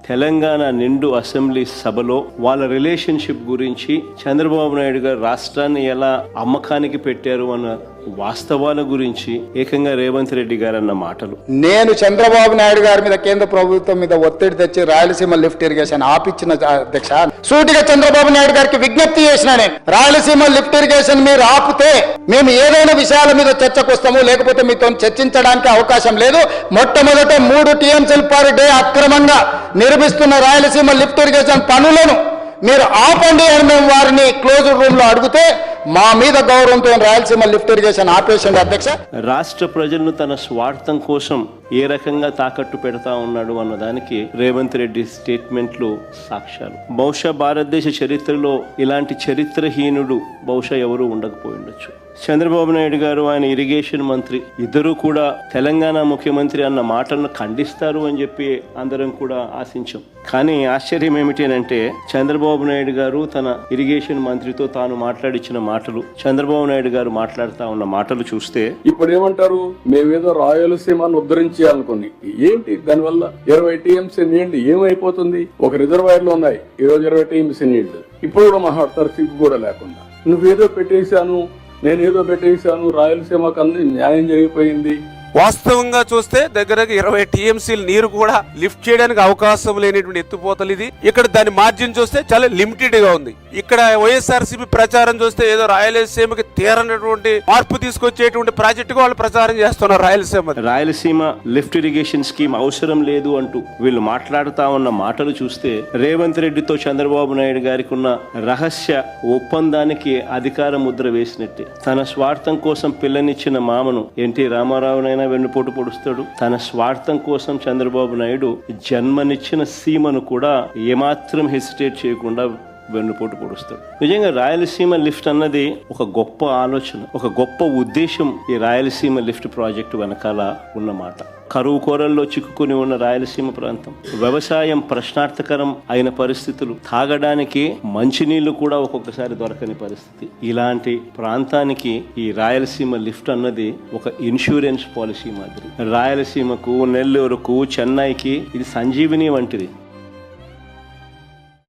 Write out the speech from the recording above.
తెలంగాణ నిండు అసెంబ్లీ సభలో వాళ్ళ రిలేషన్షిప్ గురించి చంద్రబాబు నాయుడు గారు రాష్ట్రాన్ని ఎలా అమ్మకానికి పెట్టారు అన్న వాస్తవాల గురించి ఏకంగా రేవంత్ రెడ్డి గారు అన్న మాటలు. నేను చంద్రబాబు నాయుడు గారి మీద కేంద్ర ప్రభుత్వం మీద ఒత్తిడి తెచ్చి రాయలసీమ లిఫ్ట్ ఇరిగేషన్ ఆపిచ్చిన అధ్యక్ష, సూటిగా చంద్రబాబు నాయుడు గారికి విజ్ఞప్తి చేసిన నేను, రాయలసీమ లిఫ్ట్ ఇరిగేషన్ మీరు ఆపితే మేము ఏదైనా విషయాల మీద చర్చకు వస్తాము, లేకపోతే మీతో చర్చించడానికి అవకాశం లేదు. మొట్టమొదట 3 TMCల పర్ డే అక్రమంగా నిర్మిస్తున్న రాయలసీమ లిఫ్ట్ ఇరిగేషన్ పనులను మీరు ఆపండి అని మేము వారిని క్లోజ్ రూమ్ లో అడిగితే మా మీద గౌరవంతో రాయలసీమ లిఫ్ట్ ఇరిగేషన్ ఆపేసింది అధ్యక్ష. రాష్ట్ర ప్రజలను తన స్వార్థం కోసం ఏ రకంగా తాకట్టు పెడతా ఉన్నాడు అన్నదానికి రేవంత్ రెడ్డి స్టేట్మెంట్లు సాక్ష్యాలు. బహుశా భారతదేశ చరిత్రలో ఇలాంటి చరిత్రహీనుడు బహుశా ఎవరూ ఉండకపోయి ఉండొచ్చు. చంద్రబాబు నాయుడు గారు, ఆయన ఇరిగేషన్ మంత్రి ఇద్దరూ కూడా తెలంగాణ ముఖ్యమంత్రి అన్న మాటలను ఖండిస్తారు అని చెప్పి అందరం కూడా ఆశించాం. కానీ ఆశ్చర్యం ఏమిటి అంటే చంద్రబాబు నాయుడు గారు తన ఇరిగేషన్ మంత్రితో తాను మాట్లాడించిన మాటలు, చంద్రబాబు నాయుడు గారు మాట్లాడుతా ఉన్న మాటలు చూస్తే ఇప్పుడు ఏమంటారు, మేమేదో రాయలసీమను ఉద్ధరించాలనుకుని ఏంటి దానివల్ల 20 TMC నీళ్లు ఏమైపోతుంది? ఒక రిజర్వాయర్లు ఉన్నాయి, ఈరోజు 20 TMC నీళ్లు ఇప్పుడు కూడా మాట్లాడతారు సిగ్గు కూడా లేకుండా. నువ్వేదో పెట్టేశాను, నేనేదో పెట్టేశాను, రాయలసీమకు అన్ని న్యాయం జరిగిపోయింది. వాస్తవంగా చూస్తే దగ్గర 20 TMC నీరు కూడా లిఫ్ట్ చేయడానికి అవకాశం లేనటువంటి ఎత్తుపోతలు ఇది. ఇక్కడ దాని మార్జిన్ చూస్తే చాలా లిమిటెడ్ గా ఉంది. ఇక్కడ వైఎస్ఆర్సీపీ ప్రచారం చూస్తే ఏదో రాయలసీమకి తీరనటువంటి మార్పు తీసుకొచ్చేటువంటి ప్రాజెక్ట్ గా వాళ్ళు ప్రచారం చేస్తున్నారు. రాయలసీమ లిఫ్ట్ ఇరిగేషన్ స్కీమ్ అవసరం లేదు అంటూ వీళ్ళు మాట్లాడుతా ఉన్న మాటలు చూస్తే రేవంత్ రెడ్డితో చంద్రబాబు నాయుడు గారికి ఉన్న రహస్య ఒప్పందానికి అధికార ముద్ర వేసినట్టే. తన స్వార్థం కోసం పిల్లనిచ్చిన మామను ఎన్టీ రామారావునైనా వెన్నుపోటు పొడుస్తాడు. తన స్వార్థం కోసం చంద్రబాబు నాయుడు జన్మనిచ్చిన సీమను కూడా ఏమాత్రం హెసిటేట్ చేయకుండా వెన్నుపోటు పొడుస్తాడు. నిజంగా రాయలసీమ లిఫ్ట్ అన్నది ఒక గొప్ప ఆలోచన, ఒక గొప్ప ఉద్దేశం ఈ రాయలసీమ లిఫ్ట్ ప్రాజెక్టు వెనకాల ఉన్నమాట. కరువు కోరల్లో చిక్కుకుని ఉన్న రాయలసీమ ప్రాంతం, వ్యవసాయం ప్రశ్నార్థకరం అయిన పరిస్థితులు, తాగడానికి మంచినీళ్లు కూడా ఒక్కొక్కసారి దొరకని పరిస్థితి. ఇలాంటి ప్రాంతానికి ఈ రాయలసీమ లిఫ్ట్ అన్నది ఒక ఇన్సూరెన్స్ పాలసీ మాదిరి. రాయలసీమకు, నెల్లూరుకు, చెన్నైకి ఇది సంజీవిని వంటిది.